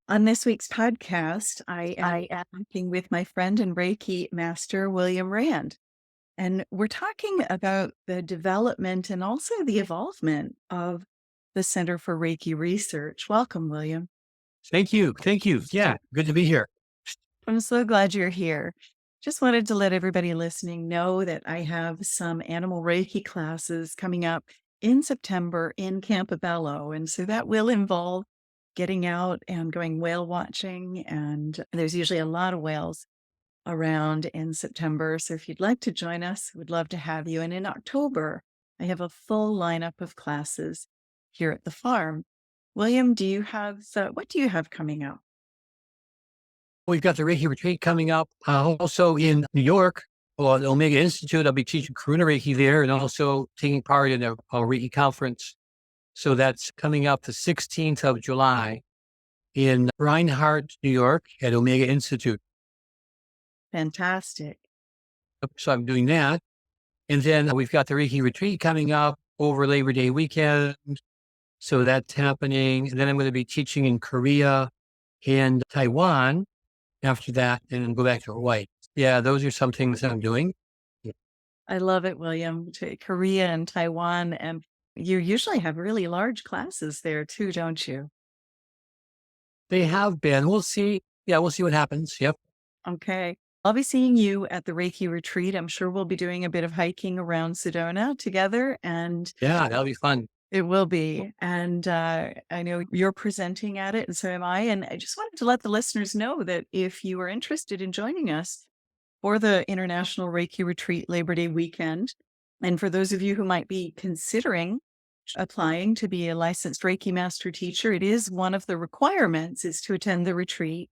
On this week's podcast, I am talking with my friend and Reiki master, William Rand. And we're talking about the development and also the evolvement of the Center for Reiki Research. Welcome, William. Thank you. Thank you. Yeah, good to be here. I'm so glad you're here. Just wanted to let everybody listening know that I have some animal Reiki classes coming up in September in Campobello. And so that will involve getting out and going whale watching. And there's usually a lot of whales around in September. So if you'd like to join us, we'd love to have you. And in October, I have a full lineup of classes here at the farm. William, what do you have coming up? We've got the Reiki retreat coming up. Also in New York, at the Omega Institute, I'll be teaching Karuna Reiki there and also taking part in a Reiki conference. So that's coming up the 16th of July in Reinhardt, New York at Omega Institute. Fantastic. So I'm doing that. And then we've got the Reiki retreat coming up over Labor Day weekend. So that's happening. And then I'm going to be teaching in Korea and Taiwan after that, and then go back to Hawaii. Yeah, those are some things that I'm doing. I love it, William. To Korea and Taiwan. And you usually have really large classes there too, don't you? They have been. We'll see. Yeah, we'll see what happens. Yep. Okay. I'll be seeing you at the Reiki retreat. I'm sure we'll be doing a bit of hiking around Sedona together, and Yeah, that'll be fun. it will be. And I know you're presenting at it, and so am I. And I just wanted to let the listeners know that if you are interested in joining us for the International Reiki Retreat Labor Day weekend, and for those of you who might be considering applying to be a licensed Reiki master teacher, it is one of the requirements is to attend the retreat.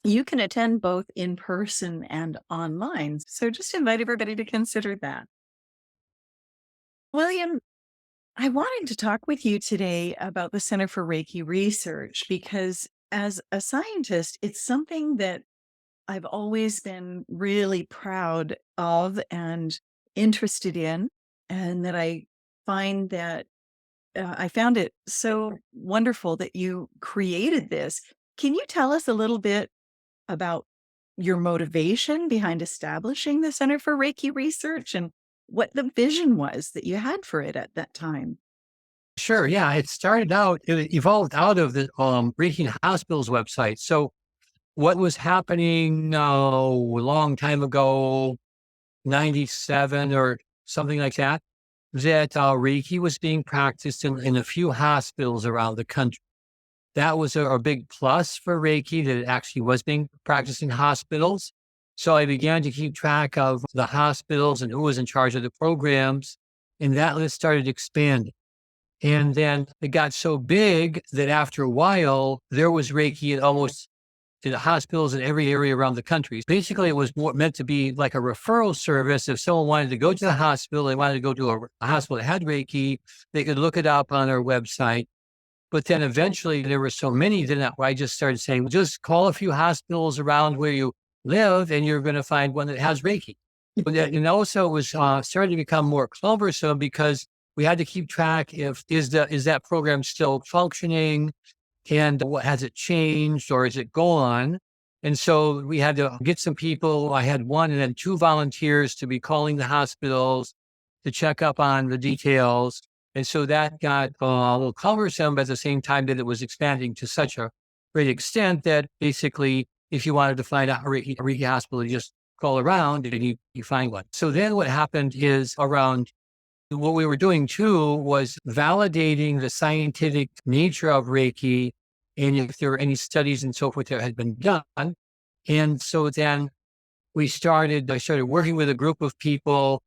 You can attend both in person and online. So just invite everybody to consider that. William, I wanted to talk with you today about the Center for Reiki Research because as a scientist, it's something that I've always been really proud of and interested in, and that I found it so wonderful that you created this. Can you tell us a little bit about your motivation behind establishing the Center for Reiki Research and what the vision was that you had for it at that time? Sure. Yeah, it evolved out of the Reiki Hospital's website. So what was happening a long time ago, 97 or something like that, that Reiki was being practiced in a few hospitals around the country. That was a big plus for Reiki, that it actually was being practiced in hospitals. So I began to keep track of the hospitals and who was in charge of the programs, and that list started expanding. And then it got so big that after a while, there was Reiki in the hospitals in every area around the country. Basically, it was meant to be like a referral service. If someone wanted to go to the hospital, they wanted to go to a hospital that had Reiki, they could look it up on our website. But then eventually there were so many that I just started saying, just call a few hospitals around where you live and you're going to find one that has Reiki. And also it was starting to become more cumbersome because we had to keep track is that program still functioning, and what has it changed, or is it gone? And so we had to get some people. I had one and then two volunteers to be calling the hospitals to check up on the details. And so that got a little cumbersome, but at the same time that it was expanding to such a great extent that basically, if you wanted to find out a Reiki hospital, you just call around and you find one. So then what happened is around what we were doing too was validating the scientific nature of Reiki and if there were any studies and so forth that had been done. And so then I started working with a group of people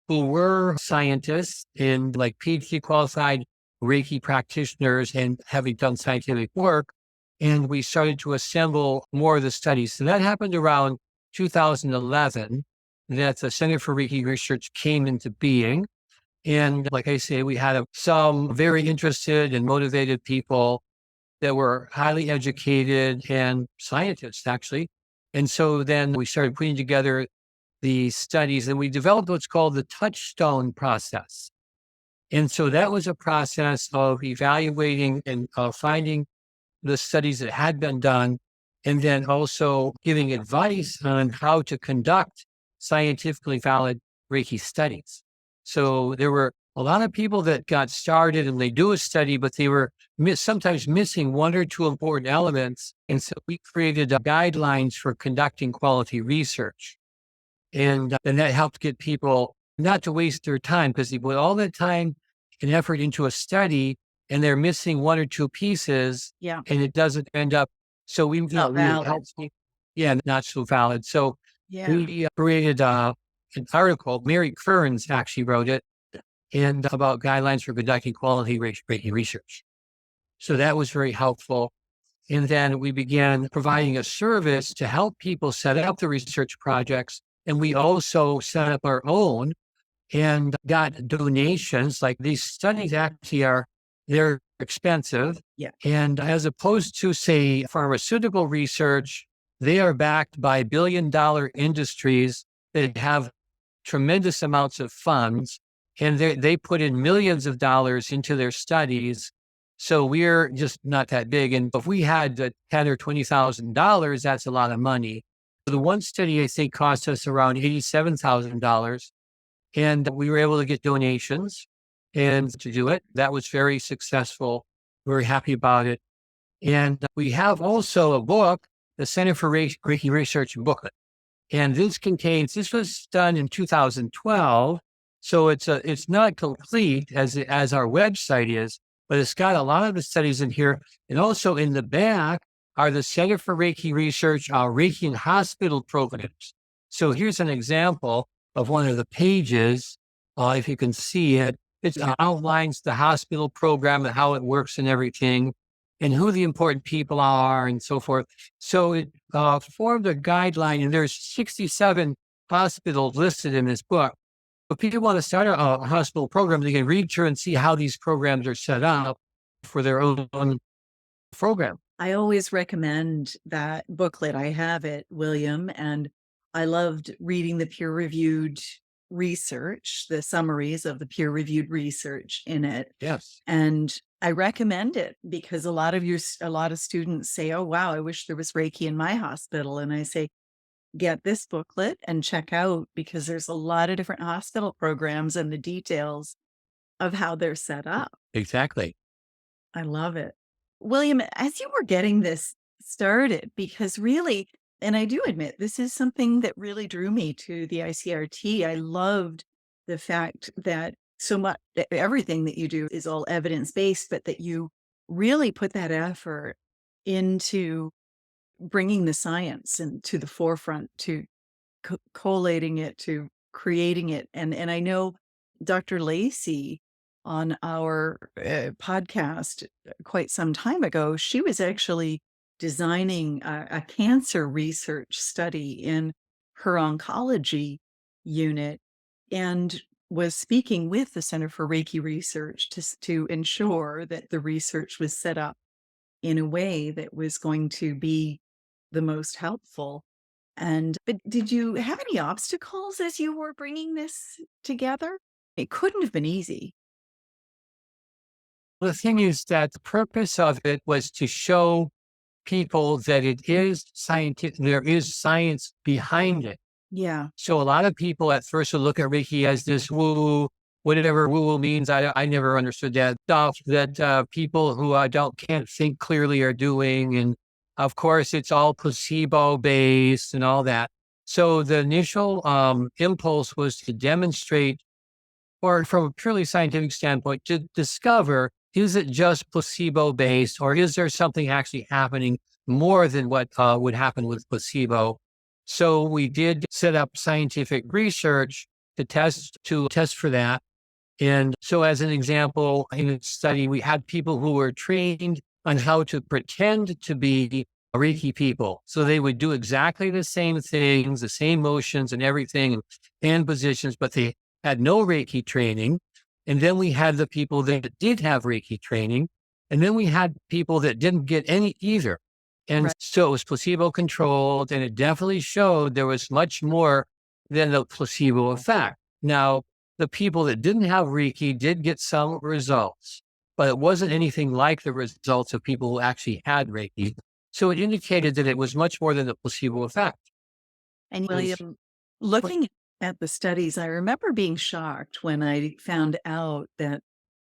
who were scientists and like PhD qualified Reiki practitioners and having done scientific work. And we started to assemble more of the studies. So that happened around 2011, that the Center for Reiki Research came into being. And like I say, we had some very interested and motivated people that were highly educated and scientists, actually. And so then we started putting together the studies, and we developed what's called the touchstone process. And so that was a process of evaluating and finding the studies that had been done, and then also giving advice on how to conduct scientifically valid Reiki studies. So there were a lot of people that got started and they do a study, but they were sometimes missing one or two important elements. And so we created guidelines for conducting quality research. And that helped get people not to waste their time, because they put all that time and effort into a study and they're missing one or two pieces Yeah. and it doesn't end up. So we, Not we valid. helped people. Yeah, not so valid. So Yeah. we created an article. Mary Kearns actually wrote it, and about guidelines for conducting quality Reiki research. So that was very helpful. And then we began providing a service to help people set up the research projects. And we also set up our own and got donations. Like, these studies actually they're expensive. Yeah. And as opposed to, say, pharmaceutical research, they are backed by billion-dollar industries that have tremendous amounts of funds, and they put in millions of dollars into their studies. So we're just not that big. And if we had $10,000 or $20,000, that's a lot of money. The one study, I think, cost us around $87,000, and we were able to get donations and to do it. That was very successful. We're happy about it. And we have also a book, the Center for Reiki Research booklet. And this was done in 2012. So it's not complete as our website is, but it's got a lot of the studies in here. And also in the back are the Center for Reiki Research, Reiki and hospital programs. So here's an example of one of the pages. If you can see it, it outlines the hospital program and how it works and everything, and who the important people are and so forth. So it formed a guideline, and there's 67 hospitals listed in this book. If people want to start a hospital program, they can read through and see how these programs are set up for their own program. I always recommend that booklet. I have it, William, and I loved reading the peer-reviewed research, the summaries of the peer-reviewed research in it. Yes. And I recommend it because a lot of students say, "Oh, wow, I wish there was Reiki in my hospital." And I say, get this booklet and check out, because there's a lot of different hospital programs and the details of how they're set up. Exactly. I love it. William, as you were getting this started, because really, and I do admit, this is something that really drew me to the ICRT. I loved the fact that so much, everything that you do is all evidence-based, but that you really put that effort into bringing the science and to the forefront, to collating it, to creating it. And I know Dr. Lacey on our podcast quite some time ago, she was actually designing a cancer research study in her oncology unit, and was speaking with the Center for Reiki Research to ensure that the research was set up in a way that was going to be the most helpful. But did you have any obstacles as you were bringing this together? It couldn't have been easy. The thing is that the purpose of it was to show people that it is scientific. There is science behind it. Yeah. So a lot of people at first will look at Reiki as this woo, whatever woo means. I never understood that stuff that people who can't think clearly are doing. And of course, it's all placebo based and all that. So the initial impulse was to demonstrate, or from a purely scientific standpoint, to discover, is it just placebo based, or is there something actually happening more than what would happen with placebo? So we did set up scientific research to test for that. And so, as an example, in a study, we had people who were trained on how to pretend to be Reiki people. So they would do exactly the same things, the same motions and everything, and positions, but they had no Reiki training. And then we had the people that did have Reiki training. And then we had people that didn't get any either. And Right. so it was placebo controlled, and it definitely showed there was much more than the placebo effect. Now, the people that didn't have Reiki did get some results, but it wasn't anything like the results of people who actually had Reiki. So it indicated that it was much more than the placebo effect. And It was William, looking at the studies, I remember being shocked when I found out that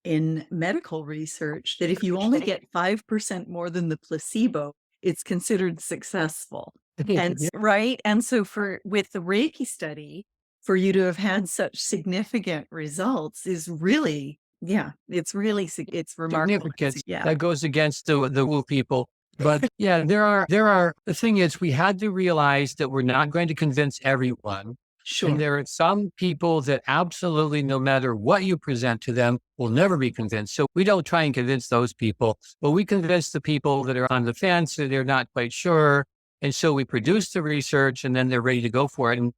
in medical research, that if you only get 5% more than the placebo, it's considered successful. And yeah, right. And so with the Reiki study, for you to have had such significant results is really, yeah, it's really, it's remarkable. significant. Yeah, That goes against the woo people. But yeah, the thing is, we had to realize that we're not going to convince everyone. And sure. there are some people that absolutely, no matter what you present to them, will never be convinced. So we don't try and convince those people, but we convince the people that are on the fence and they're not quite sure. And so we produce the research and then they're ready to go for it. And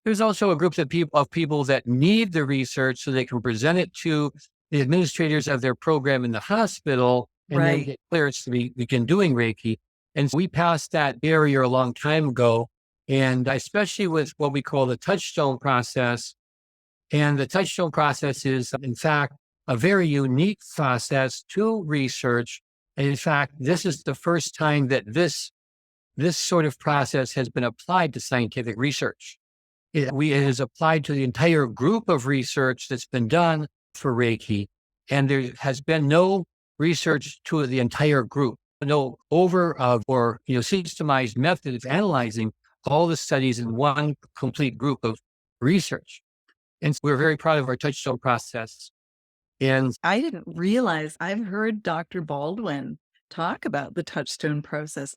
there's also a group of people that need the research so they can present it to the administrators of their program in the hospital and then Right. get clearance to begin doing Reiki. And so we passed that barrier a long time ago. And especially with what we call the touchstone process. And the touchstone process is, in fact, a very unique process to research. And in fact, this is the first time that this sort of process has been applied to scientific research. It is applied to the entire group of research that's been done for Reiki. And there has been no research to the entire group, no or systemized method of analyzing all the studies in one complete group of research. And so we're very proud of our touchstone process. And I didn't realize I've heard Dr. Baldwin talk about the touchstone process.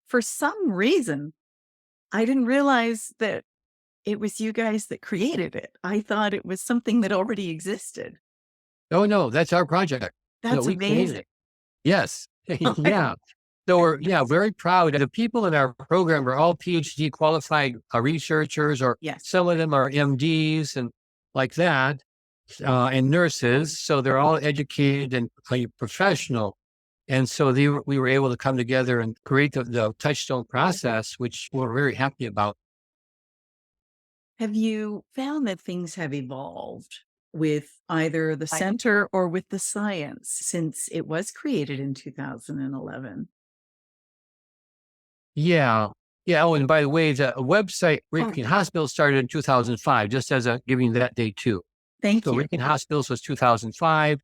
For some reason, I didn't realize that it was you guys that created it. I thought it was something that already existed. oh no, that's our project. No, That's we created amazing. it. Yes. Yeah. So we're very proud. The people in our program are all PhD qualified researchers, or Yes. some of them are MDs and like that, and nurses. So they're all educated and professional. And so we were able to come together and create the touchstone process, which we're very happy about. Have you found that things have evolved with either the center or with the science since it was created in 2011? Yeah. Yeah. Oh, and by the way, the website Reiki Hospital started in 2005, just as giving that date too. Thank So you. Reiki Hospitals was 2005,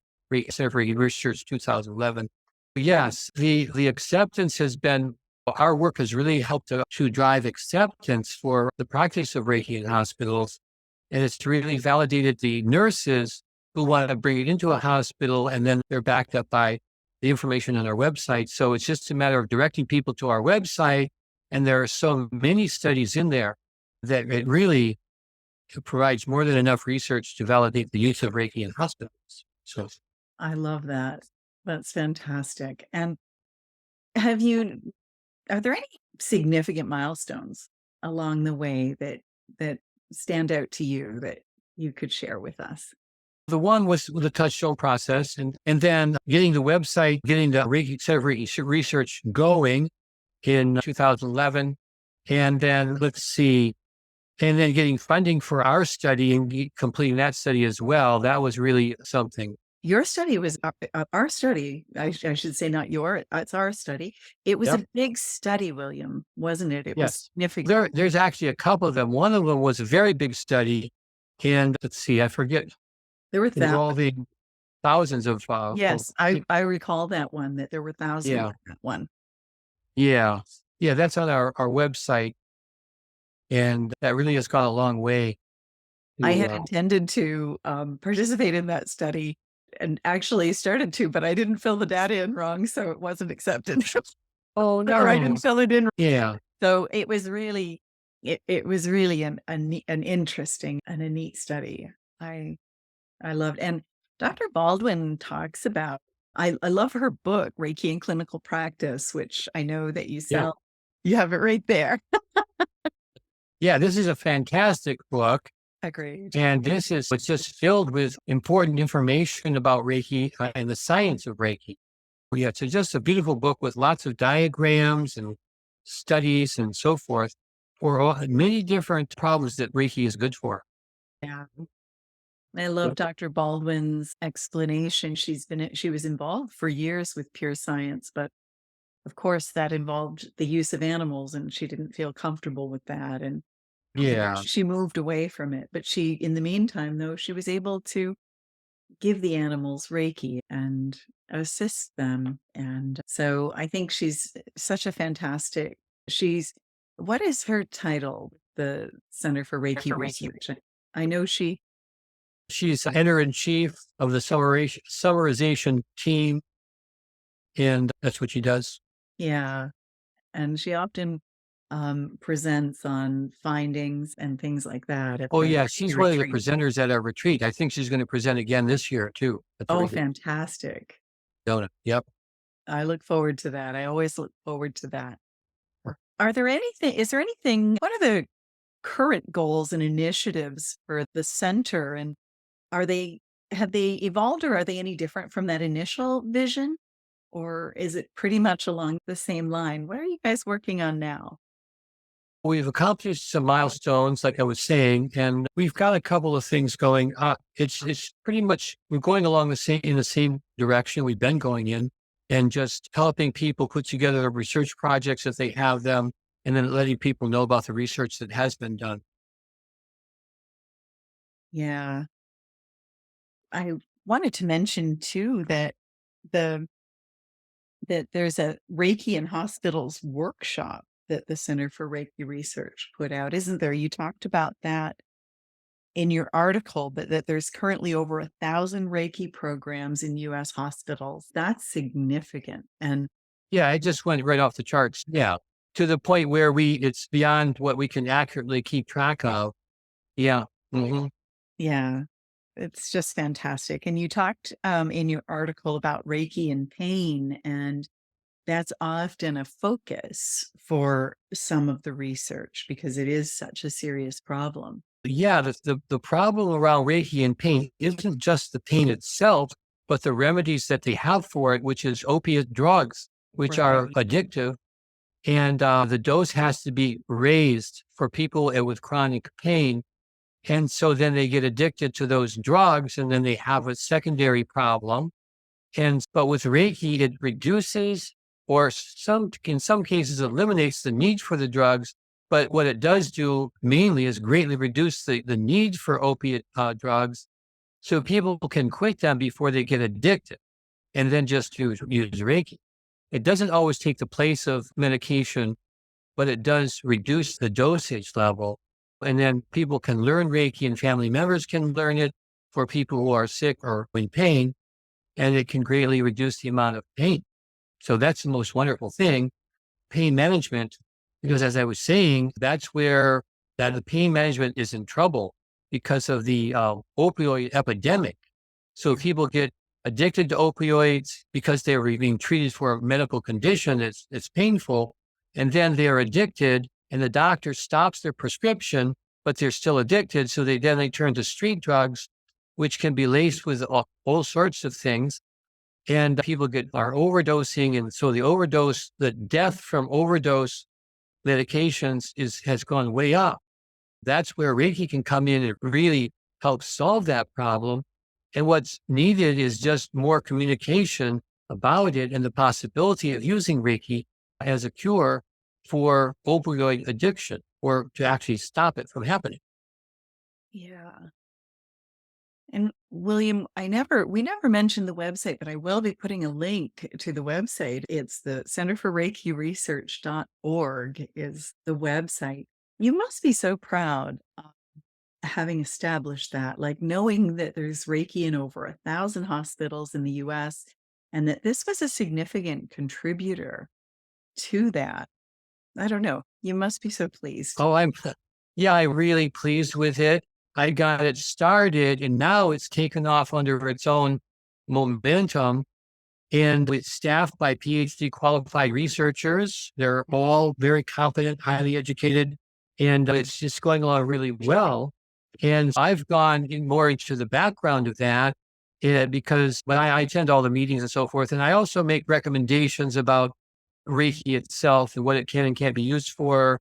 Center for Reiki Research 2011. Yes, the acceptance has been, our work has really helped to drive acceptance for the practice of Reiki in hospitals. And it's really validated the nurses who want to bring it into a hospital, and then they're backed up by the information on our website. So it's just a matter of directing people to our website. And there are so many studies in there that it really provides more than enough research to validate the use of Reiki in hospitals. So I love that. That's fantastic. And are there any significant milestones along the way that stand out to you that you could share with us? the one was the touchstone process, and then getting the website, getting the Reiki Center for Reiki Research going in 2011. And then let's see, and then getting funding for our study and completing that study as well. That was really something. Your study was our study. I should say not your, it's our study. It was Yep. a big study, William, wasn't it? It was Yes. significant. There's actually a couple of them. One of them was a very big study. And let's see, I forget, There were involving thousands of, yes, I recall that one, that there were thousands yeah, in that one. yeah, yeah, that's on our website. And that really has gone a long way. I To, had intended to participate in that study and actually started to, but I didn't fill the data in wrong, so it wasn't accepted. oh, Or I didn't fill it in. yeah. So it was really, it was really an interesting and a neat study. I loved, and Dr. Baldwin talks about, I love her book, Reiki in Clinical Practice, which I know that you Yeah. sell. You have it right there. Yeah, this is a fantastic book. Agreed. And it's just filled with important information about Reiki and the science of Reiki. Yeah, it's just a beautiful book with lots of diagrams and studies and so forth for many different problems that Reiki is good for. Yeah. I love Dr. Baldwin's explanation. She was involved for years with pure science, but of course that involved the use of animals and she didn't feel comfortable with that. And Yeah. she moved away from it. But in the meantime, though, she was able to give the animals Reiki and assist them. And so I think she's such a fantastic, she's, what is her title? The Center for Reiki Research. I know she, She's editor-in-chief of the summarization team, and that's what she does. yeah, and she often presents on findings and things like that at Oh, the yeah, she's one of the retreat. presenters at our retreat. I think she's gonna present again this year too at the Oh, retreat. fantastic. Yep. I look forward to that. I always look forward to that. Is there anything, what are the current goals and initiatives for the center? And are they, have they evolved or are they any different from that initial vision? Or is it pretty much along the same line? What are you guys working on now? We've accomplished some milestones, like I was saying, and we've got a couple of things going. It's pretty much we're going along in the same direction we've been going in, and just helping people put together research projects if they have them, and then letting people know about the research that has been done. Yeah. I wanted to mention too that the there's a Reiki in Hospitals workshop that the Center for Reiki Research put out, isn't there? You talked about that in your article, but that there's currently over 1,000 Reiki programs in US hospitals. That's significant. And Yeah, it just went right off the charts. Yeah, to the point where it's beyond what we can accurately keep track of. Yeah. Hmm. yeah, it's just fantastic. And you talked in your article about Reiki and pain, and that's often a focus for some of the research because it is such a serious problem. Yeah, the problem around Reiki and pain isn't just the pain itself, but the remedies that they have for it, which is opiate drugs, which are Right. addictive. And the dose has to be raised for people with chronic pain. And so then they get addicted to those drugs and then they have a secondary problem. But with Reiki, it reduces or in some cases eliminates the need for the drugs. But what it does do mainly is greatly reduce the need for opiate drugs so people can quit them before they get addicted and then just use Reiki. It doesn't always take the place of medication, but it does reduce the dosage level. And then people can learn Reiki and family members can learn it for people who are sick or in pain, and it can greatly reduce the amount of pain. So that's the most wonderful thing, pain management, because as I was saying, that's where the pain management is in trouble because of the opioid epidemic. So people get addicted to opioids because they were being treated for a medical condition that's painful, and then they're addicted, and the doctor stops their prescription, but they're still addicted. So they turn to street drugs, which can be laced with all sorts of things, and people are overdosing, and so the death from overdose medications has gone way up. That's where Reiki can come in and really help solve that problem. And what's needed is just more communication about it and the possibility of using Reiki as a cure for opioid addiction or to actually stop it from happening. Yeah. And William, we never mentioned the website, but I will be putting a link to the website. It's the Center for Reiki Research.org is the website. You must be so proud having established that, like knowing that there's Reiki in over 1,000 hospitals in the US and that this was a significant contributor to that. I don't know. You must be so pleased. Oh, yeah, I'm really pleased with it. I got it started and now it's taken off under its own momentum. And it's staffed by PhD qualified researchers. They're all very competent, highly educated, and it's just going along really well. And I've gone more into the background of that because when I attend all the meetings and so forth, and I also make recommendations about Reiki itself and what it can and can't be used for,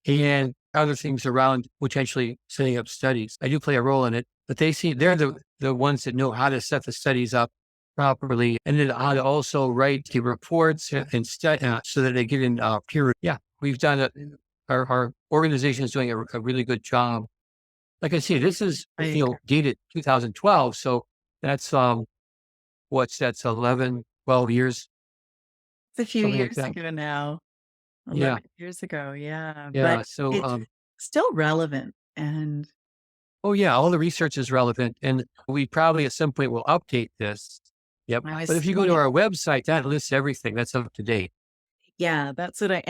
and other things around potentially setting up studies. I do play a role in it. but they're the ones that know how to set the studies up properly, and then how to also write the reports and so that they get in peer. Yeah, we've done it. Our organization is doing a really good job. Like I say, this is I agree. dated 2012, so that's that's 11, 12 years, It's a few something like years that. ago now, Yeah, 11 years ago, yeah, but yeah. So it's still relevant, and oh yeah, all the research is relevant, and we probably at some point will update this. Yep. I But if you see go to it. our website, that lists everything. That's up to date. Yeah, that's what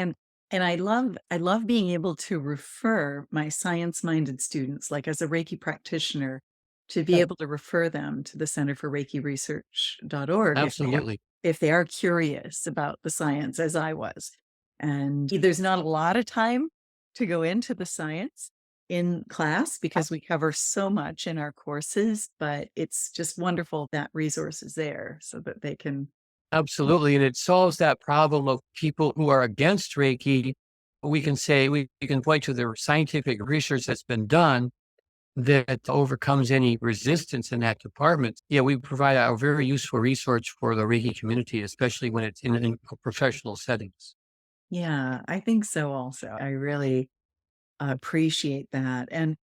and I love being able to refer my science-minded students, like, as a Reiki practitioner, to be Yeah, able to refer them to the Center for Reiki Research.org absolutely. if they are curious about the science as I was. And there's not a lot of time to go into the science in class because we cover so much in our courses, but it's just wonderful that resource is there so that they can. Absolutely. And it solves that problem of people who are against Reiki. We can say, we can point to the scientific research that's been done that overcomes any resistance in that department. Yeah, we provide a very useful resource for the Reiki community, especially when it's in professional settings. Yeah, I think so also. I really appreciate that. And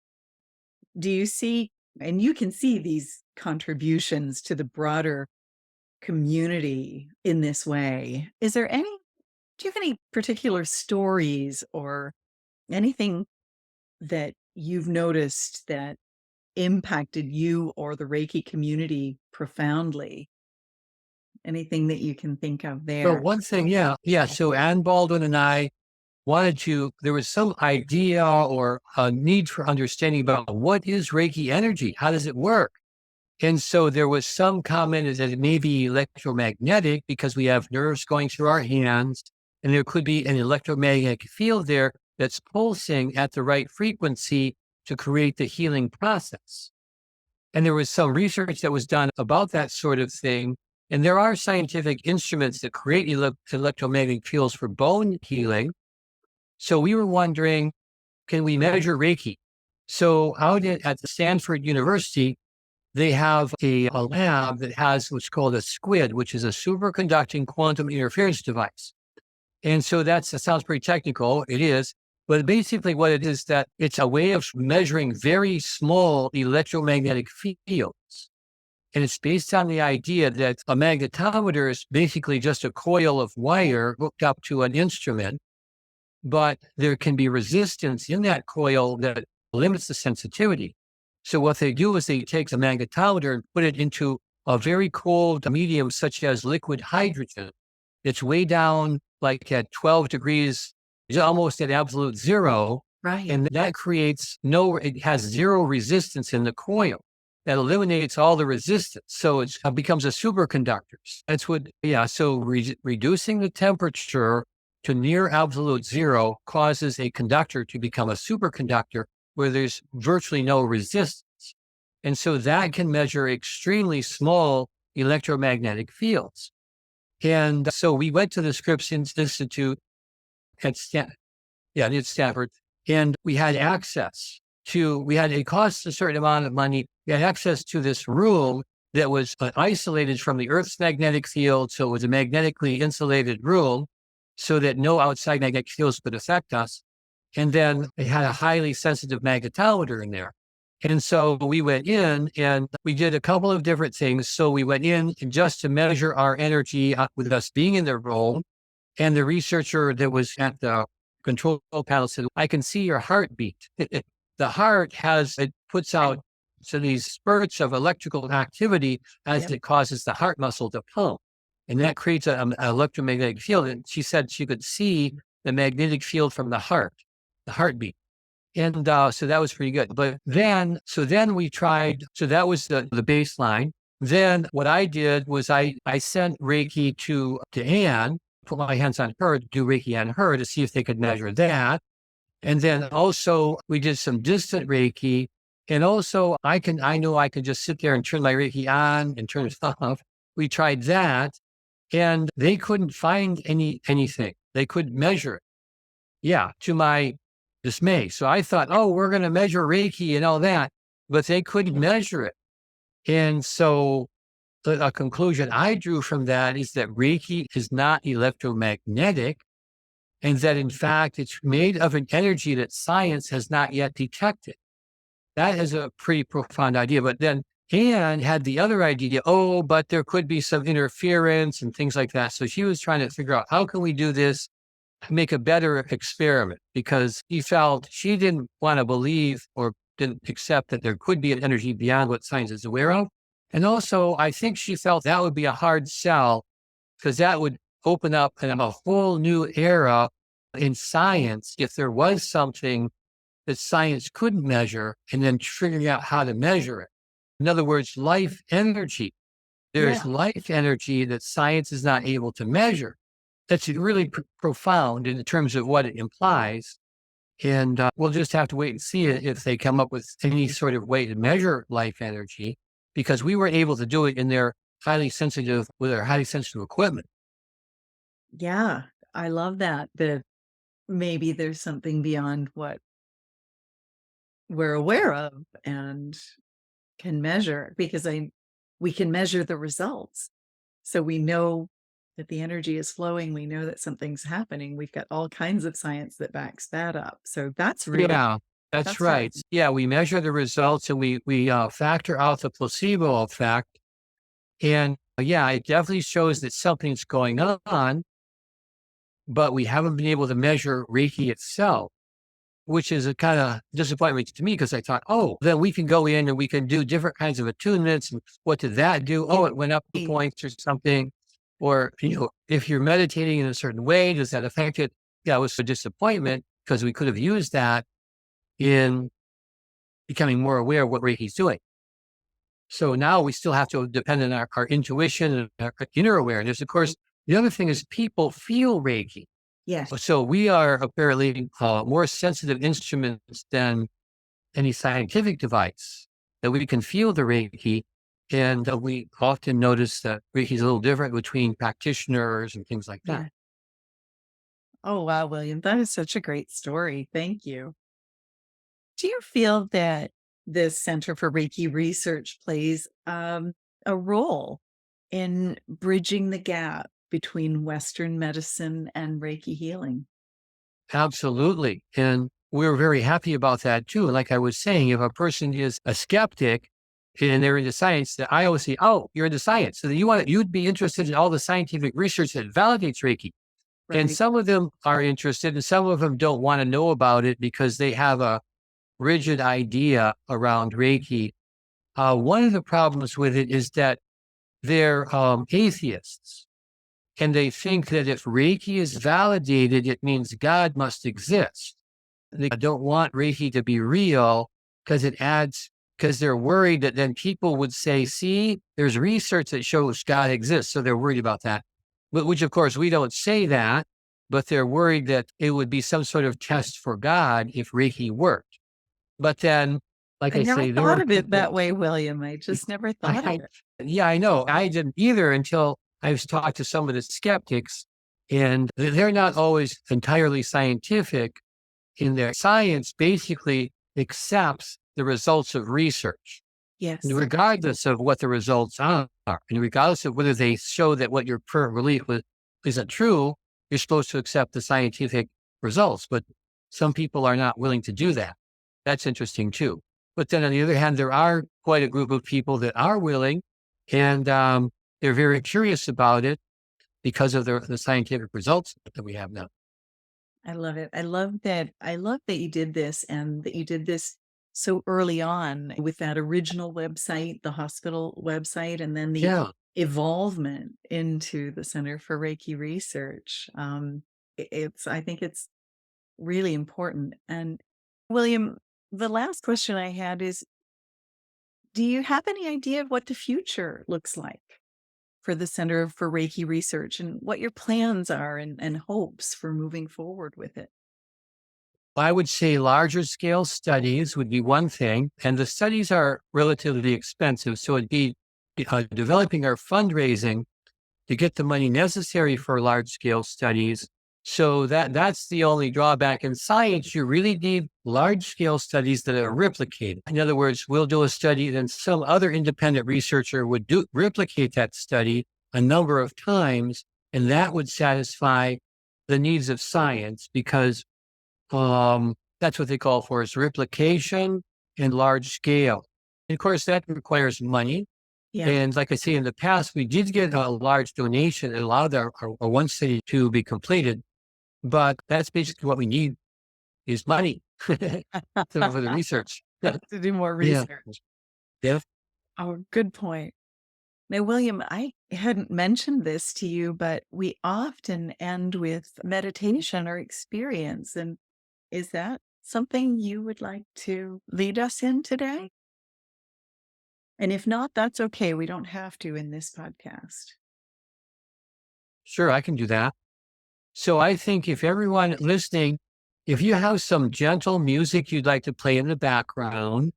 do you see, and you can see these contributions to the broader community in this way. Do you have any particular stories or anything that you've noticed that impacted you or the Reiki community profoundly? Anything that you can think of So there? one thing, yeah, yeah. So Ann Baldwin and I there was some idea or a need for understanding about what is Reiki energy? How does it work? And so there was some comment that it may be electromagnetic because we have nerves going through our hands, and there could be an electromagnetic field there that's pulsing at the right frequency to create the healing process. And there was some research that was done about that sort of thing. And there are scientific instruments that create electromagnetic fields for bone healing. So we were wondering, can we measure Reiki? So at Stanford University, they have a lab that has what's called a SQUID, which is a superconducting quantum interference device. And so that sounds pretty technical. It is. But basically what it is that it's a way of measuring very small electromagnetic fields. And it's based on the idea that a magnetometer is basically just a coil of wire hooked up to an instrument, but there can be resistance in that coil that limits the sensitivity. So what they do is they take the magnetometer and put it into a very cold medium, such as liquid hydrogen. It's way down, like at 12 degrees, it's almost at absolute zero. Right. And that it has zero resistance in the coil. That eliminates all the resistance. So it becomes a superconductor. That's what, yeah. So reducing the temperature to near absolute zero causes a conductor to become a superconductor where there's virtually no resistance. And so that can measure extremely small electromagnetic fields. And so we went to the Scripps Institute at Stanford, and we had it cost a certain amount of money. We had access to this room that was isolated from the Earth's magnetic field. So it was a magnetically insulated room so that no outside magnetic fields could affect us. And then it had a highly sensitive magnetometer in there. And so we went in and we did a couple of different things. So we went in just to measure our energy with us being in the room. And the researcher that was at the control panel said, I can see your heartbeat. The heart it puts out these spurts of electrical activity as Yep. it causes the heart muscle to pump. And that creates an electromagnetic field. And she said she could see the magnetic field from the heartbeat. And so that was pretty good. But then we tried, so that was the baseline. Then what I did was I sent Reiki to Anne, put my hands on her to do Reiki on her to see if they could measure that. And then also we did some distant Reiki. And also I know I could just sit there and turn my Reiki on and turn it off. We tried that and they couldn't find anything. They couldn't measure it. Yeah, to my dismay. So I thought, oh, we're going to measure Reiki and all that. but they couldn't measure it. And so a conclusion I drew from that is that Reiki is not electromagnetic, and that in fact it's made of an energy that science has not yet detected. That is a pretty profound idea. But then Anne had the other idea, oh, but there could be some interference and things like that. So she was trying to figure out, how can we do this to make a better experiment? Because she felt she didn't want to believe or didn't accept that there could be an energy beyond what science is aware of. And also, I think she felt that would be a hard sell, because that would open up a whole new era in science if there was something that science couldn't measure, and then figuring out how to measure it. In other words, life energy. Yeah. There's life energy that science is not able to measure. That's really profound in terms of what it implies. And we'll just have to wait and see if they come up with any sort of way to measure life energy, because we were able to do it in their with their highly sensitive equipment. Yeah. I love that. That maybe there's something beyond what we're aware of and can measure, because we can measure the results. So we know that the energy is flowing. We know that something's happening. We've got all kinds of science that backs that up. So Yeah, that's that's right. fascinating. Yeah, we measure the results and we factor out the placebo effect. And yeah, it definitely shows that something's going on, but we haven't been able to measure Reiki itself, which is a kind of disappointment to me, because I thought, oh, then we can go in and we can do different kinds of attunements. And what did that do? Oh, it went up 2 points or something. Or, if you're meditating in a certain way, does that affect it? Yeah, it was a disappointment, because we could have used that in becoming more aware of what Reiki's doing. So now we still have to depend on our intuition and our inner awareness. Of course, the other thing is people feel Reiki. Yes. So we are apparently more sensitive instruments than any scientific device, that we can feel the Reiki. And we often notice that Reiki is a little different between practitioners and things like that. Yeah. Oh, wow, William. That is such a great story. Thank you. Do you feel that the Center for Reiki Research plays a role in bridging the gap between Western medicine and Reiki healing? Absolutely. And we're very happy about that too. And like I was saying, if a person is a skeptic and they're into science, that I always say, oh, you're into science. So then you'd be interested in all the scientific research that validates Reiki. And Right. some of them are interested and some of them don't want to know about it because they have a rigid idea around Reiki. One of the problems with it is that they're atheists, and they think that if Reiki is validated, it means God must exist. They don't want Reiki to be real, because they're worried that then people would say, see, there's research that shows God exists. So they're worried about that. But which, of course, we don't say that, but they're worried that it would be some sort of test for God if Reiki worked. But then, like I I never say, there thought are of it people. that way, William. I just never thought of I, it. yeah, I know. I didn't either until I've talked to some of the skeptics, and they're not always entirely scientific in their science, basically accepts the results of research, Yes. regardless of what the results are, and regardless of whether they show that what your current belief isn't true. You're supposed to accept the scientific results, but some people are not willing to do that. That's interesting too. But then on the other hand, there are quite a group of people that are willing, and they're very curious about it because of the scientific results that we have now. I love it. I love that you did this, and that you did this so early on with that original website, the hospital website, and then the Yeah. evolvement into the Center for Reiki Research. I think it's really important. And William, the last question I had is, do you have any idea of what the future looks like for the Center for Reiki Research, and what your plans are, and hopes for moving forward with it? I would say larger scale studies would be one thing, and the studies are relatively expensive. So it'd be developing our fundraising to get the money necessary for large scale studies So that's the only drawback. In science, you really need large scale studies that are replicated. In other words, we'll do a study, then some other independent researcher would replicate that study a number of times, and that would satisfy the needs of science because that's what they call for is replication and large scale. And of course, that requires money. Yeah. And like I say, in the past, we did get a large donation and allowed our one study to be completed. But that's basically what we need is money for the research. Yeah. To do more Yeah. research. Yeah. Oh, good point. Now, William, I hadn't mentioned this to you, but we often end with meditation or experience. And is that something you would like to lead us in today? And if not, that's okay. We don't have to in this podcast. Sure, I can do that. So I think if everyone listening, if you have some gentle music you'd like to play in the background,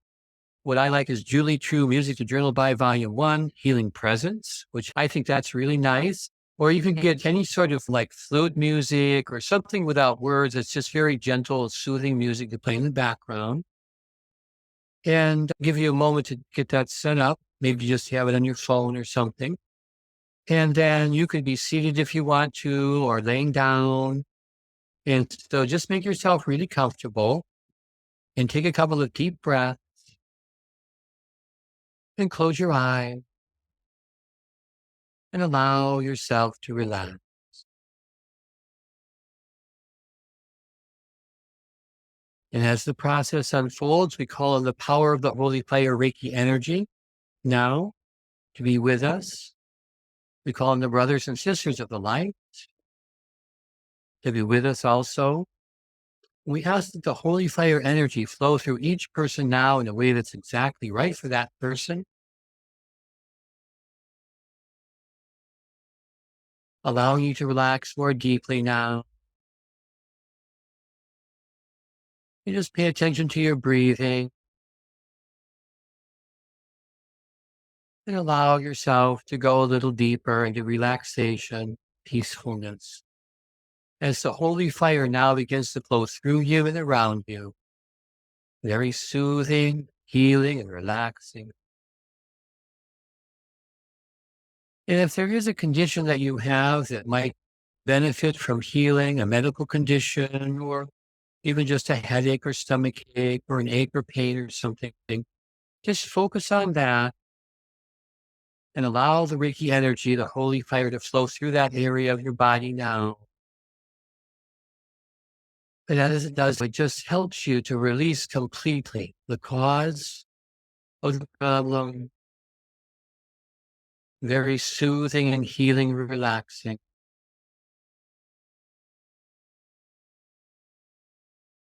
what I like is Julie True Music to Journal by Volume 1, Healing Presence, which I think that's really nice. Or you can get any sort of like flute music or something without words. It's just very gentle, soothing music to play in the background. And give you a moment to get that set up. Maybe just have it on your phone or something. And then you could be seated if you want to, or laying down. And so just make yourself really comfortable and take a couple of deep breaths and close your eyes and allow yourself to relax. And as the process unfolds, we call on the power of the Holy Fire Reiki energy now to be with us. We call on the brothers and sisters of the light to be with us also. We ask that the Holy Fire energy flow through each person now in a way that's exactly right for that person, allowing you to relax more deeply now. You just pay attention to your breathing and allow yourself to go a little deeper into relaxation, peacefulness. As the holy fire now begins to flow through you and around you, very soothing, healing, and relaxing. And if there is a condition that you have that might benefit from healing, a medical condition, or even just a headache or stomach ache or an ache or pain or something, just focus on that and allow the Reiki energy, the holy fire to flow through that area of your body now. And as it does, it just helps you to release completely the cause of the problem, very soothing and healing, relaxing.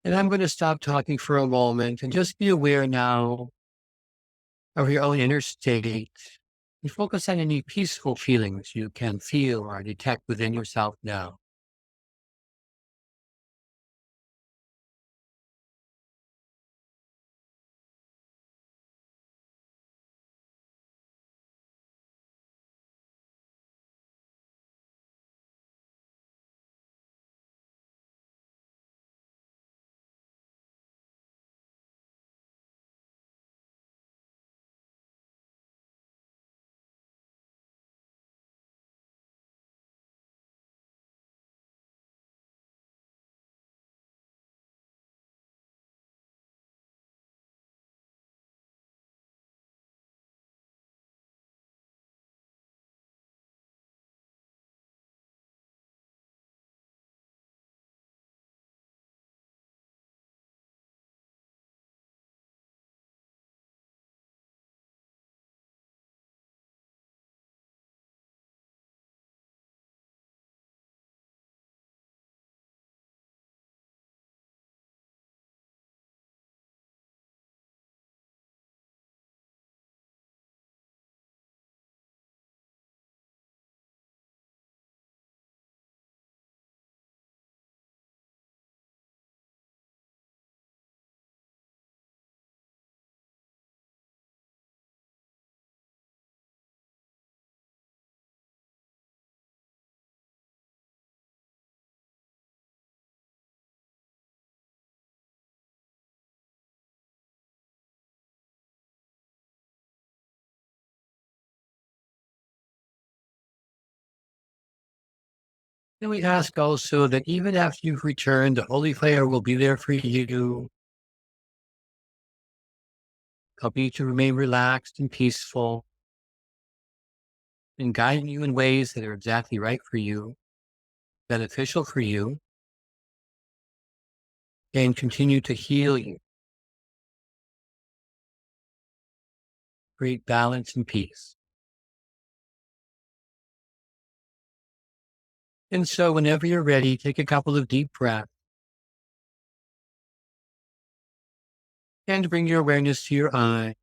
And I'm going to stop talking for a moment and just be aware now of your own inner state and focus on any peaceful feelings you can feel or detect within yourself now. And we ask also that even after you've returned, the Holy Fire will be there for you, help you to remain relaxed and peaceful, and guiding you in ways that are exactly right for you, beneficial for you, and continue to heal you, create balance and peace. And so whenever you're ready, take a couple of deep breaths and bring your awareness to your eye.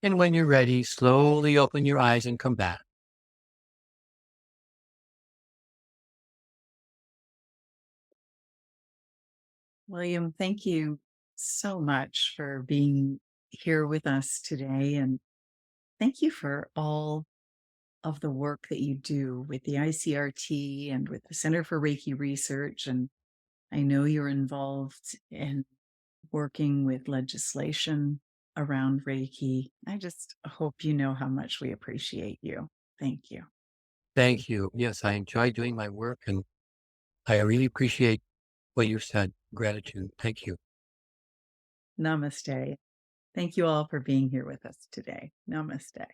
And when you're ready, slowly open your eyes and come back. William, thank you so much for being here with us today. And thank you for all of the work that you do with the ICRT and with the Center for Reiki Research. And I know you're involved in working with legislation around Reiki. I just hope you know how much we appreciate you. Thank you. Thank you. Yes, I enjoy doing my work and I really appreciate what you said. Gratitude. Thank you. Namaste. Thank you all for being here with us today. Namaste.